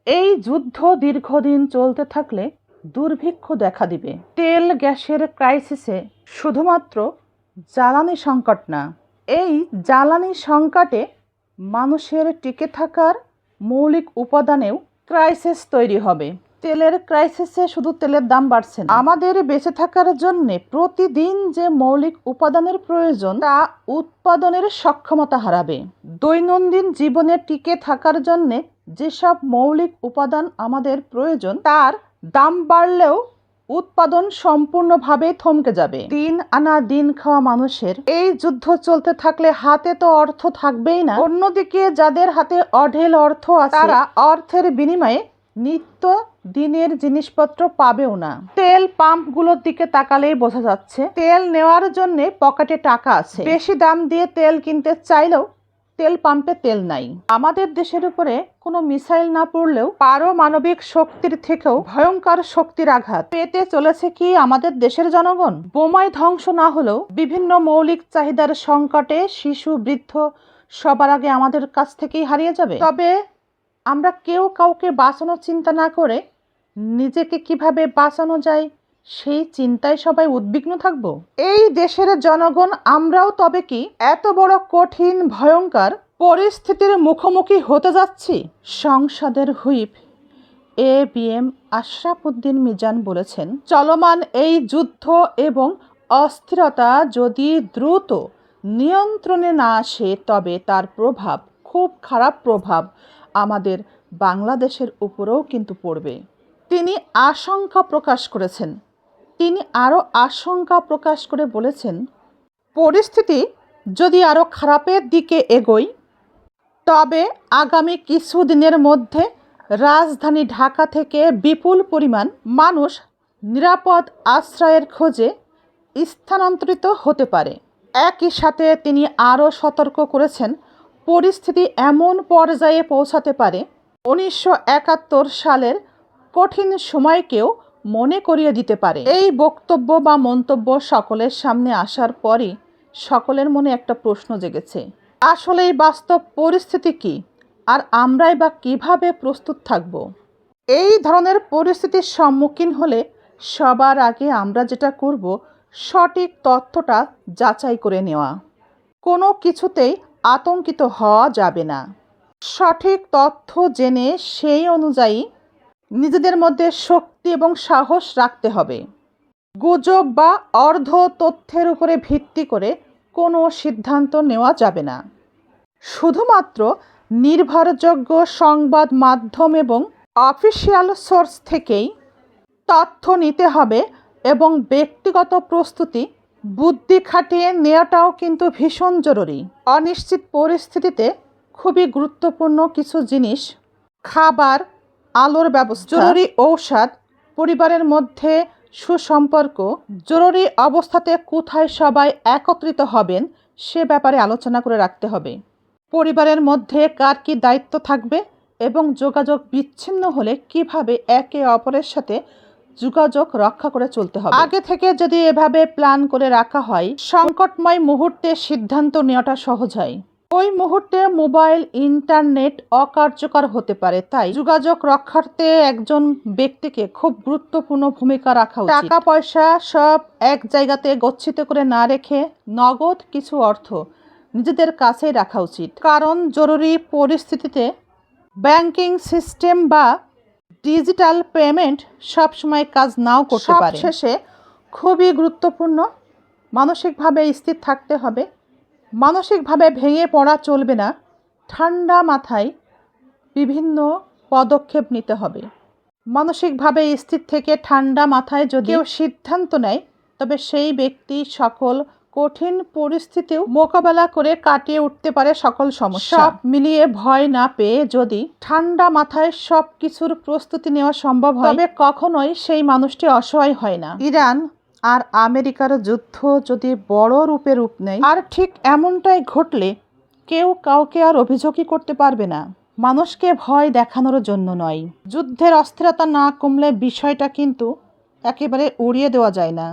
এই যুদ্ধ দীর্ঘদিন চলতে থাকলে দুর্ভিক্ষ দেখা দিবে। তেল গ্যাসের ক্রাইসিসে শুধুমাত্র জ্বালানি সংকট না, এই জ্বালানি সংকটে মানুষের টিকে থাকার মৌলিক উপাদানেও ক্রাইসিস তৈরি হবে। তেলের ক্রাইসিসে শুধু তেলের দাম বাড়ছে না, আমাদের বেঁচে থাকার জন্য প্রতিদিন যে মৌলিক উপাদানের প্রয়োজন তা উৎপাদনের সক্ষমতা হারাবে। দৈনন্দিন জীবনে টিকে থাকার জন্য যেসব মৌলিক উপাদান আমাদের প্রয়োজন তার দাম বাড়লেও উৎপাদন সম্পূর্ণভাবে থমকে যাবে। দিন আনা দিন খাওয়া মানুষের এই যুদ্ধ চলতে থাকলে হাতে তো অর্থ থাকবেই না, অন্যদিকে যাদের হাতে অঢেল অর্থ আছে তারা অর্থের বিনিময়ে নিত্য দিনের জিনিসপত্র পাবেও না। তেল পাম্পগুলোর দিকে তাকালেই বোঝা যাচ্ছে তেল নেওয়ার জন্য পকেটে টাকা আছে, বেশি দাম দিয়ে তেল কিনতে চাইলেও তেল পাম্পে তেল নাই। আমাদের দেশের উপরে কোনো মিসাইল না পড়লেও পারমাণবিক শক্তির থেকেও ভয়ঙ্কর শক্তির আঘাত পেতে চলেছে কি আমাদের দেশের জনগণ? বোমায় ধ্বংস না হলেও বিভিন্ন মৌলিক চাহিদার সংকটে শিশু বৃদ্ধ সবার আগে আমাদের কাছ থেকেই হারিয়ে যাবে। তবে আমরা কেউ কাউকে বাঁচানোর চিন্তা না করে নিজেকে কিভাবে বাঁচানো যায় সেই চিন্তায় সবাই উদ্বিগ্ন থাকব। এই দেশের জনগণ আমরাও তবে কি এত বড় কঠিন ভয়ঙ্কর পরিস্থিতির মুখোমুখি হতে যাচ্ছি? সংসদের হুইপ ABM আশরাফ উদ্দিন মিজান বলেছেন, চলমান এই যুদ্ধ এবং অস্থিরতা যদি দ্রুত নিয়ন্ত্রণে না আসে তবে তার প্রভাব, খুব খারাপ প্রভাব আমাদের বাংলাদেশের উপরেও কিন্তু পড়বে। তিনি আশঙ্কা প্রকাশ করেছেন। তিনি আরও আশঙ্কা প্রকাশ করে বলেছেন, পরিস্থিতি যদি আরও খারাপের দিকে এগোয় তবে আগামী কিছুদিনের মধ্যে রাজধানী ঢাকা থেকে বিপুল পরিমাণ মানুষ নিরাপদ আশ্রয়ের খোঁজে স্থানান্তরিত হতে পারে। একই সাথে তিনি আরও সতর্ক করেছেন, পরিস্থিতি এমন পর্যায়ে পৌঁছাতে পারে 1971 সালের কঠিন সময়কেও মনে করিয়ে দিতে পারে। এই বক্তব্য বা মন্তব্য সকলের সামনে আসার পরই সকলের মনে একটা প্রশ্ন জেগেছে, আসলে এই বাস্তব পরিস্থিতি কি আর আমরাই বা কিভাবে প্রস্তুত থাকব? এই ধরনের পরিস্থিতির সম্মুখীন হলে সবার আগে আমরা যেটা করব সঠিক তথ্যটা যাচাই করে নেওয়া। কোনো কিছুতেই আতঙ্কিত হওয়া যাবে না। সঠিক তথ্য জেনে সেই অনুযায়ী নিজেদের মধ্যে শক্তি এবং সাহস রাখতে হবে। গুজব বা অর্ধ তথ্যের উপরে ভিত্তি করে কোনো সিদ্ধান্ত নেওয়া যাবে না। শুধুমাত্র নির্ভরযোগ্য সংবাদ মাধ্যম এবং অফিসিয়াল সোর্স থেকেই তথ্য নিতে হবে এবং ব্যক্তিগত প্রস্তুতি বুদ্ধি খাটিয়ে নেওয়াটাও কিন্তু ভীষণ জরুরি। অনিশ্চিত পরিস্থিতিতে খুবই গুরুত্বপূর্ণ কিছু জিনিস, খাবার, আলোর ব্যবস্থা, জরুরি ঔষধ, পরিবারের মধ্যে সুসম্পর্ক, জরুরি অবস্থাতে কোথায় সবাই একত্রিত হবেন সে ব্যাপারে আলোচনা করে রাখতে হবে। পরিবারের মধ্যে কার কী দায়িত্ব থাকবে এবং যোগাযোগ বিচ্ছিন্ন হলে কিভাবে একে অপরের সাথে যোগাযোগ রক্ষা করে চলতে হবে। আগে থেকে যদি এভাবে প্ল্যান করে রাখা হয় সংকটময় মুহূর্তে সিদ্ধান্ত নেওয়াটা সহজ হয়। ওই মুহূর্তে মোবাইল, ইন্টারনেট অকার্যকর হতে পারে, তাই যোগাযোগ রক্ষার্থে একজন ব্যক্তিকে খুব গুরুত্বপূর্ণ ভূমিকা রাখা উচিত। টাকা পয়সা সব এক জায়গাতে গচ্ছিত করে না রেখে নগদ কিছু অর্থ নিজেদের কাছেই রাখা উচিত, কারণ জরুরি পরিস্থিতিতে ব্যাংকিং সিস্টেম বা ডিজিটাল পেমেন্ট সবসময় কাজ নাও করতে পারে। শেষে খুবই গুরুত্বপূর্ণ, মানসিকভাবে স্থির থাকতে হবে। মানসিকভাবে ভেঙে পড়া চলবে না। ঠান্ডা মাথায় বিভিন্ন পদক্ষেপ নিতে হবে। মানসিকভাবে স্থির থেকে ঠান্ডা মাথায় যদি কেউ সিদ্ধান্ত নেয় তবে সেই ব্যক্তি সকল কঠিন পরিস্থিতিও মোকাবেলা করে কাটিয়ে উঠতে পারে সকল সমস্যা। সব মিলিয়ে ভয় না পেয়ে যদি ঠান্ডা মাথায় সব কিছুর প্রস্তুতি নেওয়া সম্ভব হয় তবে কখনোই সেই মানুষটি অসহায় হয় না। ইরান আর আমেরিকার যুদ্ধ যদি বড় রূপে রূপ নেয় আর ঠিক এমনটাই ঘটলে কেউ কাউকে আর অভিযোগই করতে পারবে না। মানুষকে ভয় দেখানোর জন্য নয়। যুদ্ধের অস্থিরতা না কমলে বিষয়টা কিন্তু একেবারে উড়িয়ে দেওয়া যায় না।